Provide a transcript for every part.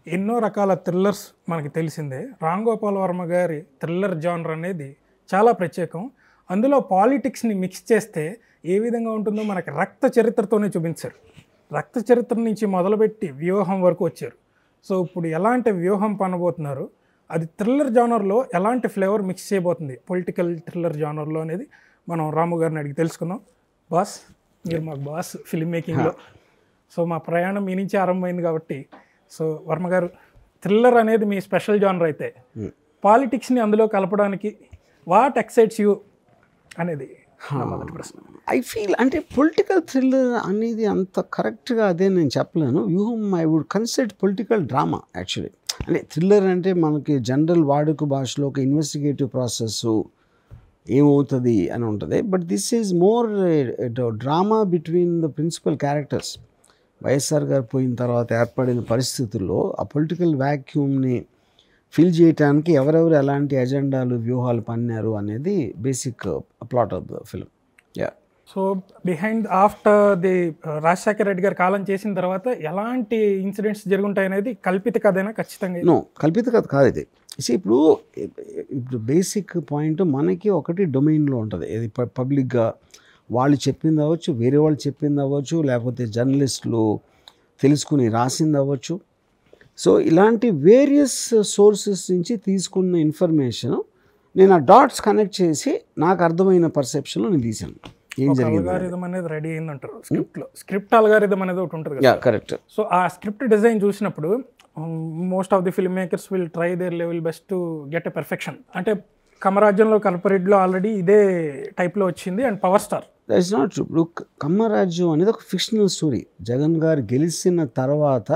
ఎన్నో రకాల థ్రిల్లర్స్ మనకి తెలిసిందే. రామ్ గోపాల్ వర్మ గారి థ్రిల్లర్ జానర్ అనేది చాలా ప్రత్యేకం. అందులో పాలిటిక్స్‌ని మిక్స్ చేస్తే ఏ విధంగా ఉంటుందో మనకి రక్త చరిత్రతోనే చూపించారు. రక్త చరిత్ర నుంచి మొదలుపెట్టి వ్యూహం వరకు వచ్చారు. సో ఇప్పుడు ఎలాంటి వ్యూహం పనబోతున్నారు, అది థ్రిల్లర్ జానర్లో ఎలాంటి ఫ్లేవర్ మిక్స్ చేయబోతుంది పొలిటికల్ థ్రిల్లర్ జానర్లో అనేది మనం రాము గారిని అడిగి తెలుసుకుందాం. బాస్, మీరు మాకు బాస్ ఫిల్మ్ మేకింగ్లో. సో మా ప్రయాణం మీ నుంచి ఆరంభమైంది కాబట్టి, సో వర్మ గారు, థ్రిల్లర్ అనేది మీ స్పెషల్ జానర్ అయితే పాలిటిక్స్ని అందులో కలపడానికి వాట్ ఎక్సైట్స్ యూ అనేది మొదటి ప్రశ్న. ఐ ఫీల్ అంటే పొలిటికల్ థ్రిల్లర్ అనేది అంత కరెక్ట్గా అదే నేను చెప్పలేను. Vyooham I would consider political drama actually. అంటే థ్రిల్లర్ అంటే మనకి జనరల్ వాడుక భాషలో ఒక ఇన్వెస్టిగేటివ్ ప్రాసెస్ ఏమవుతుంది అని ఉంటుంది. But this is more drama between the principal characters. YSR గారు పోయిన తర్వాత ఏర్పడిన పరిస్థితుల్లో ఆ పొలిటికల్ వ్యాక్యూమ్ని ఫిల్ చేయడానికి ఎవరెవరు ఎలాంటి ఎజెండాలు వ్యూహాలు పన్నారు అనేది basic plot of the film. Yeah. So behind after the Rajasekhara Reddy గారు కాలం చేసిన తర్వాత ఎలాంటి ఇన్సిడెంట్స్ జరుగుంటాయి అనేది కల్పిత కథైనా ఖచ్చితంగా? నో, కల్పిత కథ కాదు ఇది. ఇప్పుడు బేసిక్ పాయింట్ మనకి ఒకటి డొమైన్లో ఉంటుంది. ఇది పబ్లిక్గా వాళ్ళు చెప్పింది అవ్వచ్చు, వేరే వాళ్ళు చెప్పింది అవ్వచ్చు, లేకపోతే జర్నలిస్టులు తెలుసుకుని రాసింది అవ్వచ్చు. సో ఇలాంటి వేరియస్ సోర్సెస్ నుంచి తీసుకున్న ఇన్ఫర్మేషన్ నేను ఆ డాట్స్ కనెక్ట్ చేసి నాకు అర్థమైన పర్సెప్షన్లో నేను తీసాను. ఏం జరిగింది అల్గారిథం అనేది రెడీ అయిందంటారు స్క్రిప్ట్లో. స్క్రిప్ట్ అల్గారిథం అనేది ఒకటి ఉంటుంది కదా. కరెక్ట్. సో ఆ స్క్రిప్ట్ డిజైన్ చూసినప్పుడు most of the film makers will try their level best to get a perfection. అంటే కమరాజ్యంలో కల్పరెడ్డిలో ఆల్రెడీ ఇదే టైప్లో వచ్చింది. And power star that is not true. ఇప్పుడు కమ్మరాజ్యం అనేది ఒక ఫిక్షనల్ స్టోరీ. జగన్ గారు గెలిచిన తర్వాత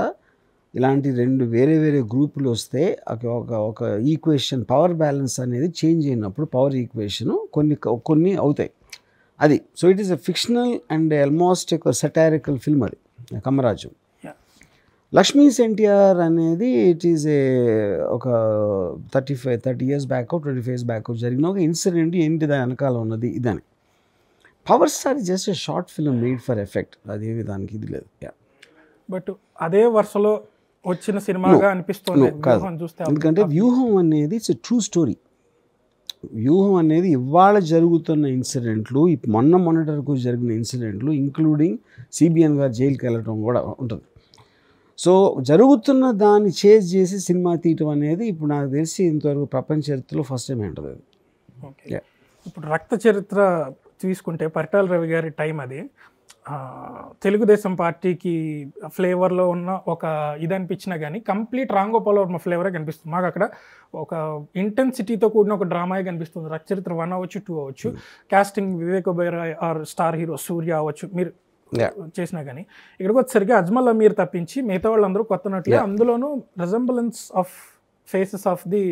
ఇలాంటి రెండు వేరే వేరే గ్రూపులు వస్తే ఒక ఈక్వేషన్, పవర్ బ్యాలెన్స్ అనేది చేంజ్ అయినప్పుడు పవర్ ఈక్వేషను కొన్ని అవుతాయి. అది so it is a fictional and almost ఒక సటారికల్ ఫిల్మ్ అది కమ్మరాజ్యం. లక్ష్మీస్ ఎన్టీఆర్ అనేది ఇట్ ఈజ్ ఒక 30 years బ్యాక్ 25 years బ్యాక్ జరిగిన ఒక ఇన్సిడెంట్. ఏంటి దాని వెనకాల ఉన్నది ఇదని. Power star just a short film made for effect. అదేమి దానికి ఇది లేదు. బట్ అదే వరుసలో వచ్చిన సినిమాగా అనిపిస్తుంది చూస్తే. ఎందుకంటే వ్యూహం అనేది ఇట్స్ ఎ ట్రూ స్టోరీ. వ్యూహం అనేది ఇవాళ జరుగుతున్న ఇన్సిడెంట్లు, మొన్నటి వరకు జరిగిన ఇన్సిడెంట్లు, ఇంక్లూడింగ్ సిబిఎన్ గారు జైలుకి వెళ్ళటం కూడా ఉంటుంది. సో జరుగుతున్న దాన్ని చేజ్ చేసి సినిమా తీయటం అనేది ఇప్పుడు నాకు తెలిసి ఇంతవరకు ప్రపంచ చరిత్రలో ఫస్ట్ టైం ఉంటుంది అది. ఓకే. ఇప్పుడు రక్త చరిత్ర తీసుకుంటే పరిటాల రవి గారి టైం అది తెలుగుదేశం పార్టీకి ఫ్లేవర్లో ఉన్న ఒక ఇది అనిపించినా కానీ కంప్లీట్ రామ్ గోపాల్ వర్మ ఫ్లేవరే కనిపిస్తుంది మాకు. అక్కడ ఒక ఇంటెన్సిటీతో కూడిన ఒక డ్రామాయే కనిపిస్తుంది. రక్త చరిత్ర 1 అవ్వచ్చు, 2 అవ్వచ్చు. Casting Vivek Oberoi or star hero Suriya అవ్వచ్చు మీరు చేసినా కానీ, ఇక్కడికి వచ్చేసరికి అజ్మల్ అమీర్ తప్పించి మిగతా వాళ్ళందరూ కొత్త నటులే. అందులోనూ రెజంబలెన్స్ ఆఫ్ ఫేసెస్ ఆఫ్ ది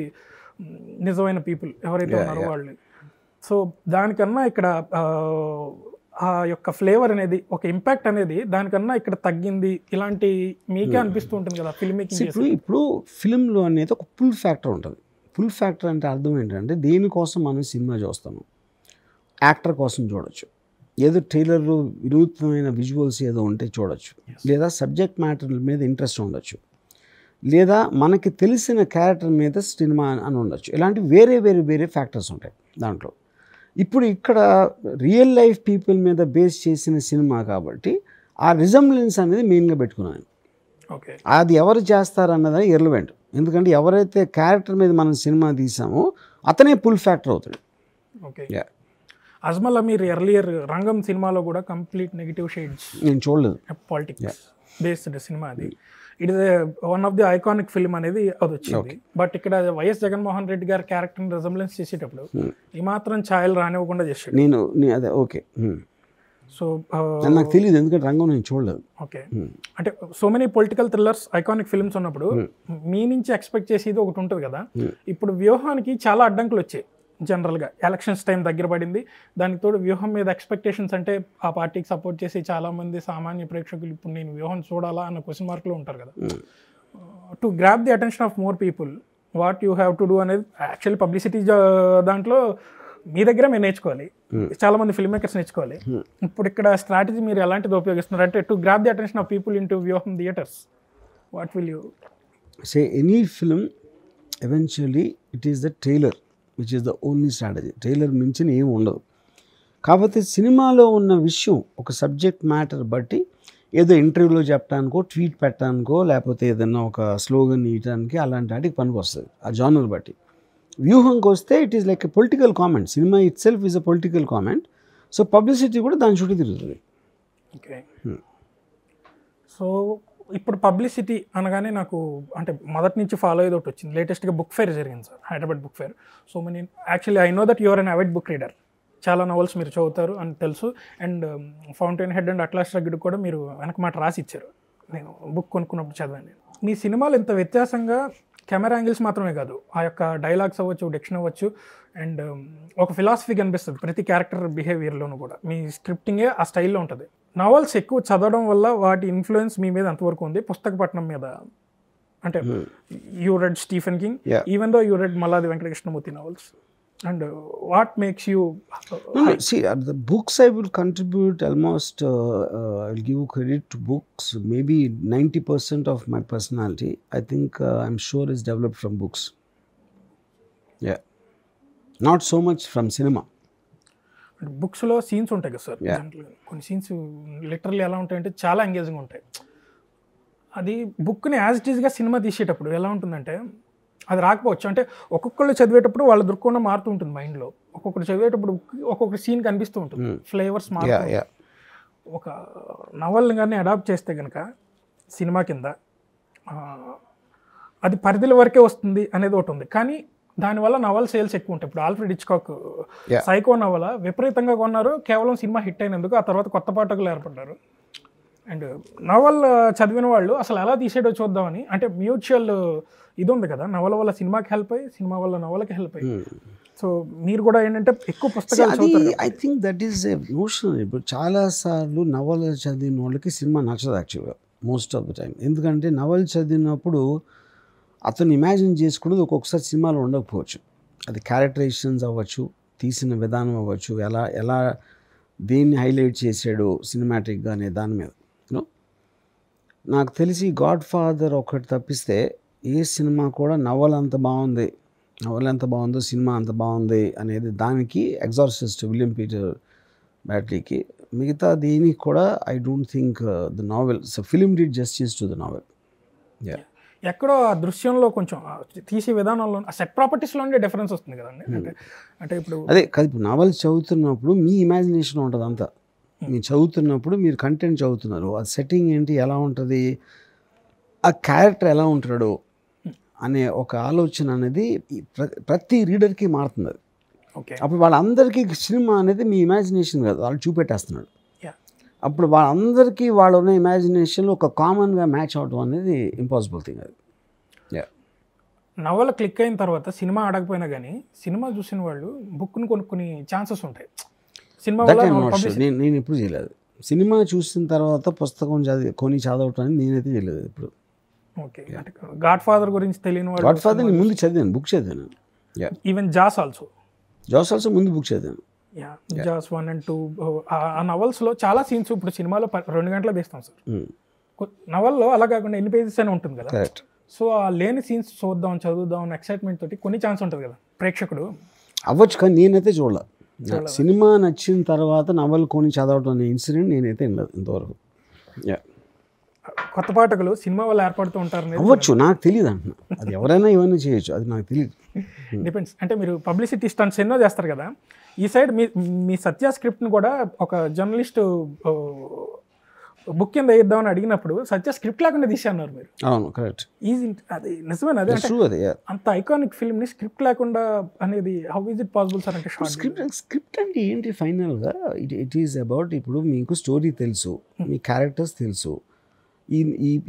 నిజమైన పీపుల్ ఎవరైతే ఉన్నారో వాళ్ళు. సో దానికన్నా ఇక్కడ ఆ యొక్క ఫ్లేవర్ అనేది, ఒక ఇంపాక్ట్ అనేది దానికన్నా ఇక్కడ తగ్గింది. ఇలాంటి మీకే అనిపిస్తూ ఉంటుంది కదా ఫిల్మ్ మేకింగ్. ఇప్పుడు ఫిల్మ్లో అనేది ఒక పుల్ ఫ్యాక్టర్ ఉంటుంది. పుల్ ఫ్యాక్టర్ అంటే అర్థం ఏంటంటే దేనికోసం మనం సినిమా చూస్తాము. యాక్టర్ కోసం చూడొచ్చు, ఏదో ట్రైలర్లో వినూత్నమైన విజువల్స్ ఏదో ఉంటే చూడొచ్చు, లేదా సబ్జెక్ట్ మ్యాటర్ మీద ఇంట్రెస్ట్ ఉండొచ్చు, లేదా మనకి తెలిసిన క్యారెక్టర్ మీద సినిమా అని ఉండొచ్చు. ఇలాంటి వేరే వేరే వేరే ఫ్యాక్టర్స్ ఉంటాయి దాంట్లో. ఇప్పుడు ఇక్కడ రియల్ లైఫ్ పీపుల్ మీద బేస్ చేసిన సినిమా కాబట్టి ఆ రిజంబ్లెన్స్ అనేది మెయిన్గా పెట్టుకున్నాను. ఓకే. అది ఎవరు చేస్తారన్నది ఇర్రిలెవెంట్. ఎందుకంటే ఎవరైతే క్యారెక్టర్ మీద మనం సినిమా తీసామో అతనే పుల్ ఫ్యాక్టర్ అవుతాడు. ఓకే. అజ్మల్ అమీర్ ఎర్లియర్ రంగం సినిమాలో కూడా కంప్లీట్ నెగిటివ్ షేడ్స్ నేను చూడలేదు. పాలిటిక్స్ బేస్డ్ సినిమా అది. It is one of the iconic film అనేది అది వచ్చింది. బట్ ఇక్కడ వైఎస్ జగన్మోహన్ రెడ్డి గారి క్యారెక్టర్ని రెజంబ్లెన్స్ చేసేటప్పుడు ఈ మాత్రం ఛాయలు రానివ్వకుండా చేసాడు. నేను అదే ఓకే. సో నాకు తెలియదు ఎందుకంటే రంగం నేను చూడలేదు. ఓకే. అంటే so many political thrillers, iconic films ఉన్నప్పుడు మీ నుంచి ఎక్స్పెక్ట్ చేసేది ఒకటి ఉంటుంది కదా. ఇప్పుడు వ్యూహానికి చాలా అడ్డంకులు వచ్చాయి. జనరల్గా ఎలక్షన్స్ టైం దగ్గర పడింది. దానికి తోడు వ్యూహం మీద ఎక్స్పెక్టేషన్స్, అంటే ఆ పార్టీకి సపోర్ట్ చేసి చాలామంది సామాన్య ప్రేక్షకులు ఇప్పుడు నేను వ్యూహం చూడాలా అన్న క్వశ్చన్ మార్కులు ఉంటారు కదా. To grab the attention of more people what you have to do అనేది యాక్చువల్లీ పబ్లిసిటీ దాంట్లో మీ దగ్గర మీరు నేర్చుకోవాలి, చాలామంది ఫిల్మ్ మేకర్స్ నేర్చుకోవాలి. ఇప్పుడు ఇక్కడ స్ట్రాటజీ మీరు ఎలాంటిది ఉపయోగిస్తున్నారు అంటే to grab the attention of people in to వ్యూహం theatres, what will you say any film eventually it is the trailer which is the only strategy. Trailer మించిన ఏమి ఉండదు. కాకపోతే సినిమాలో ఉన్న విషయం ఒక సబ్జెక్ట్ మ్యాటర్ బట్టి ఏదో ఇంటర్వ్యూలో చెప్పడానికో ట్వీట్ పెట్టడానికో లేకపోతే ఏదైనా ఒక స్లోగన్ ఇయటానికి అలాంటి వాటికి పనికి వస్తుంది ఆ జానర్ బట్టి. వ్యూహంకి వస్తే it is like a political comment. Cinema it self is a political comment. So publicity కూడా దాని చుట్టూ తిరుగుతుంది. ఓకే. సో ఇప్పుడు పబ్లిసిటీ అనగానే నాకు అంటే మొదటి నుంచి ఫాలో అయ్యేది ఒకటి వచ్చింది. లేటెస్ట్గా బుక్ ఫేర్ జరిగింది sir, Hyderabad book fair. So నేను actually I know that your an avid book reader. చాలా నవల్స్ మీరు చదువుతారు అని తెలుసు. And Fountainhead and Atlas Shrugged కూడా మీరు వెనక మాట రాసి ఇచ్చారు. నేను బుక్ కొనుక్కున్నప్పుడు చదివాను. మీ సినిమాలు ఇంత వ్యత్యాసంగా కెమెరా యాంగిల్స్ మాత్రమే కాదు, ఆ యొక్క డైలాగ్స్ అవ్వచ్చు, డిక్షన్ అవ్వచ్చు, అండ్ ఒక ఫిలాసఫీ కనిపిస్తుంది ప్రతి క్యారెక్టర్ బిహేవియర్లోనూ కూడా. మీ స్క్రిప్టింగే ఆ స్టైల్లో ఉంటుంది. నవల్స్ ఎక్కువ చదవడం వల్ల వాటి ఇన్ఫ్లుయెన్స్ మీ మీద అంతవరకు ఉంది? పుస్తకపట్నం మీద అంటే you red Stephen king, even though you red Malladi Venkatakrishnamurthy novels. And what makes you see the books I will contribute almost I'll give credit to books. Maybe 90% of my personality I think I'm sure is developed from books. Yeah, not so much from cinema. బుక్స్లో scenes ఉంటాయి కదా sir, కొన్ని scenes literally ఎలా ఉంటాయంటే చాలా engaging ఉంటాయి. అది బుక్ని యాజ్ ఇట్ ఈస్గా సినిమా తీసేటప్పుడు ఎలా ఉంటుందంటే అది రాకపోవచ్చు. అంటే ఒక్కొక్కళ్ళు చదివేటప్పుడు వాళ్ళ దృక్కోణం మారుతూ ఉంటుంది మైండ్లో. ఒక్కొక్కరు చదివేటప్పుడు ఒక్కొక్క సీన్ కనిపిస్తూ ఉంటుంది, ఫ్లేవర్స్ మారుతూ. ఒక నవల్ని కానీ అడాప్ట్ చేస్తే కనుక సినిమా కింద అది పరిధిల వరకే వస్తుంది అనేది ఒకటి ఉంది. కానీ దానివల్ల నవల్ సేల్స్ ఎక్కువ ఉంటాయి. ఇప్పుడు ఆల్ఫ్రెడ్ హిచ్కాక్ సైకో నవల విపరీతంగా కొన్నారు కేవలం సినిమా హిట్ అయినందుకు. ఆ తర్వాత కొత్త పాఠకులు ఏర్పడ్డారు. అండ్ నవల్ చదివిన వాళ్ళు అసలు ఎలా తీసేటో చూద్దామని, అంటే మ్యూచువల్ ఇది ఉంది కదా, నవల వల్ల సినిమాకి హెల్ప్ అయ్యి, సినిమా వల్ల నవలకి హెల్ప్ అయ్యి. సో మీరు కూడా ఏంటంటే ఎక్కువ పుస్తకాలు చదువుతారు. I think that is a notion. ఇప్పుడు చాలాసార్లు నవల చదివిన వాళ్ళకి సినిమా నచ్చదు యాక్చువల్గా, మోస్ట్ ఆఫ్ ద టైం. ఎందుకంటే నవల చదివినప్పుడు అతను ఇమాజిన్ చేసుకున్నది ఒక్కొక్కసారి సినిమాలో ఉండకపోవచ్చు. అది క్యారెక్టరైజేషన్స్ అవ్వచ్చు, తీసిన విధానం అవ్వచ్చు, ఎలా దేన్ని హైలైట్ చేసాడు సినిమాటిక్గా అనే దాని మీద. నాకు తెలిసి గాడ్ ఫాదర్ ఒకటి తప్పిస్తే ఏ సినిమా కూడా నవల అంత బాగుంది, నవల ఎంత బాగుందో సినిమా అంత బాగుంది అనేది దానికి ఎగ్జార్సిస్ట్ విలియం పీటర్ బ్యాట్లీకి. మిగతా దీనికి కూడా I don't think the novel film did justice to the novel. ఎక్కడో ఆ దృశ్యంలో కొంచెం తీసే విధానంలో ఆ సెట్ ప్రాపర్టీస్లోనే డిఫరెన్స్ వస్తుంది కదండి. అంటే ఇప్పుడు అదే కాదు, ఇప్పుడు నావెల్ చదువుతున్నప్పుడు మీ ఇమాజినేషన్ ఉంటుంది అంతా. మీరు చదువుతున్నప్పుడు మీరు కంటెంట్ చదువుతున్నారు, ఆ సెట్టింగ్ ఏంటి, ఎలా ఉంటుంది, ఆ క్యారెక్టర్ ఎలా ఉంటాడు అనే ఒక ఆలోచన అనేది ప్రతి రీడర్కి మారుతుంది. అది అప్పుడు వాళ్ళందరికీ సినిమా అనేది మీ ఇమాజినేషన్ కాదు, వాళ్ళు చూపెట్టేస్తున్నాడు. అప్పుడు వాళ్ళందరికీ వాళ్ళు ఉన్న ఇమాజినేషన్లో ఒక కామన్గా మ్యాచ్ అవడం అనేది ఇంపాసిబుల్ థింగ్. అది నవల క్లిక్ అయిన తర్వాత సినిమా ఆడకపోయినా కానీ సినిమా చూసిన వాళ్ళు బుక్ను కొనుక్కునే ఛాన్సెస్ ఉంటాయి. సినిమా నేను ఎప్పుడు చేయలేదు. సినిమా చూసిన తర్వాత పుస్తకం కొని చదవటం నేనైతే చేయలేదు ఇప్పుడు. ఓకే. గాడ్ ఫాదర్ గురించి తెలియని వాడు, గాడ్ ఫాదర్ నేను ముందు చదివాను, బుక్ చదివాను. ఈవెన్ జాస్ ఆల్సో ముందు బుక్ చదివాను. జాస్ 1 and 2 ఆ నవల్స్లో చాలా సీన్స్ ఇప్పుడు సినిమాలో 2 గంటలు తీస్తాం సార్. నవల్లో అలా కాకుండా ఎన్ని పేజెస్ అని ఉంటుంది కదా. సో ఆ లేని సీన్స్ చూద్దాం, చదువుదాం ఎక్సైట్మెంట్ తోటి కొన్ని ఛాన్స్ ఉంటుంది కదా ప్రేక్షకుడు. అవ్వచ్చు, కానీ నేనైతే చూడలేదు. సినిమా నచ్చిన తర్వాత నవల్ కొని చదవడం అనే ఇన్సిడెంట్ నేనైతే వినలేదు ఇంతవరకు. కొత్త పాఠకులు సినిమా వల్ల ఏర్పడుతూ ఉంటారు. అవ్వచ్చు, నాకు తెలియదు అంటున్నా. అది ఎవరైనా ఇవన్నీ చేయొచ్చు, అది నాకు తెలియదు. డిపెండ్స్. అంటే మీరు పబ్లిసిటీ స్టంట్స్ ఎన్నో చేస్తారు కదా. ఈ సైడ్ మీ సత్య స్క్రిప్ట్ని కూడా ఒక జర్నలిస్ట్ బుక్ కింద వేద్దామని అడిగినప్పుడు సత్య స్క్రిప్ట్ లేకుండా తీసేన్నారు మీరు. అవును, కరెక్ట్. ఈజీ, అది నిజమేనా? అదే అంత ఐకానిక్ ఫిల్మ్ని స్క్రిప్ట్ లేకుండా అనేది how is it possible sir? అంటే స్క్రిప్ట్ అంటే ఏంటి ఫైనల్గా ఇట్ ఈస్ అబౌట్, ఇప్పుడు మీకు స్టోరీ తెలుసు, మీ క్యారెక్టర్స్ తెలుసు,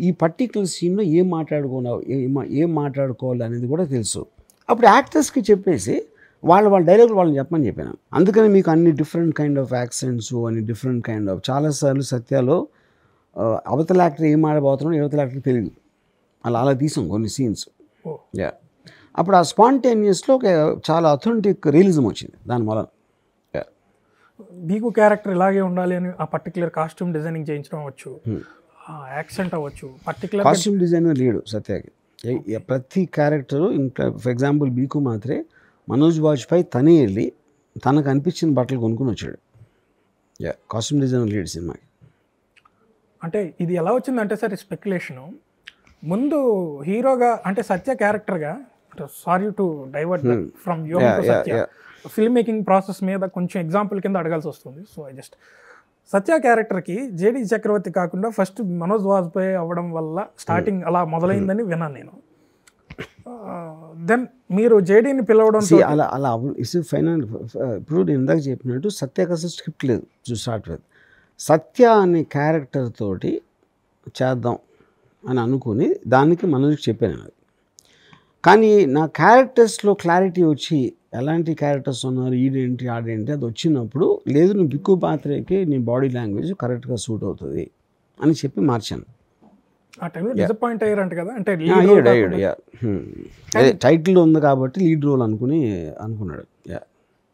ఈ పర్టికులర్ సీన్లో ఏం మాట్లాడుకోవాలి అనేది కూడా తెలుసు. అప్పుడు యాక్టర్స్కి చెప్పేసి వాళ్ళ డైలాగులు వాళ్ళని చెప్పమని చెప్పాను. అందుకని మీకు అన్ని డిఫరెంట్ కైండ్ ఆఫ్ యాక్సెంట్స్, అన్ని డిఫరెంట్ కైండ్ ఆఫ్, చాలాసార్లు సత్యాలో అవతల యాక్టర్ ఏం ఆడబోతున్నాడో అవతల యాక్టర్ తెలియదు, అలా తీసాం కొన్ని సీన్స్. అప్పుడు ఆ స్పాంటేనియస్లో చాలా అథెంటిక్ రియలిజం వచ్చింది దానివల్ల. బీకు క్యారెక్టర్ ఇలాగే ఉండాలి అని ఆ పర్టికులర్ కాస్ట్యూమ్ డిజైనింగ్ చేయించడం అవ్వచ్చు, యాక్సెంట్ అవ్వచ్చు, పర్టికులర్ కాస్ట్యూమ్ డిజైనర్ లేడు సత్యకి. ప్రతి క్యారెక్టరు ఇంకా ఫర్ ఎగ్జాంపుల్ బీకు మాత్రే మనోజ్ వాజ్పేయి తనే వెళ్ళి తనకు అనిపించిన బట్టలు కొనుక్కుని వచ్చాడు. కాస్ట్యూమ్ డిజైనర్ లీడ్ సినిమాకి. అంటే ఇది ఎలా వచ్చిందంటే సార్ స్పెక్యులేషను, ముందు హీరోగా అంటే సత్య క్యారెక్టర్గా, సారీ టు డైవర్ట్ ఫ్రమ్ యోగం to Satya, film making process మీద కొంచెం ఎగ్జాంపుల్ కింద అడగాల్సి వస్తుంది. సో ఐ జస్ట్ సత్య క్యారెక్టర్కి జేడి చక్రవర్తి కాకుండా ఫస్ట్ మనోజ్ వాజ్పేయి అవ్వడం వల్ల స్టార్టింగ్ అలా మొదలైందని విన్నాను నేను. దెన్ మీరు జేడీని పిలవడం అలా ఫైనల్. ఇప్పుడు నేను ఇందాక చెప్పినట్టు సత్యకి అసలు స్క్రిప్ట్ లేదు టు స్టార్ట్ విత్. సత్య అనే క్యారెక్టర్ తోటి చేద్దాం అని అనుకుని దానికి మనోజ్కి చెప్పాను అది. కానీ నా క్యారెక్టర్స్లో క్లారిటీ వచ్చి ఎలాంటి క్యారెక్టర్స్ ఉన్నారు, ఈడేంటి ఆడేంటి అది వచ్చినప్పుడు, లేదు నువ్వు బిక్కు పాత్రకి నీ బాడీ లాంగ్వేజ్ కరెక్ట్గా సూట్ అవుతుంది అని చెప్పి మార్చాను. ఆ టైంలో డిసప్పాయింట్ అయ్యారంట కదా, అంటే టైటిల్ ఉంది కాబట్టి లీడ్ రోల్ అనుకున్నాడు.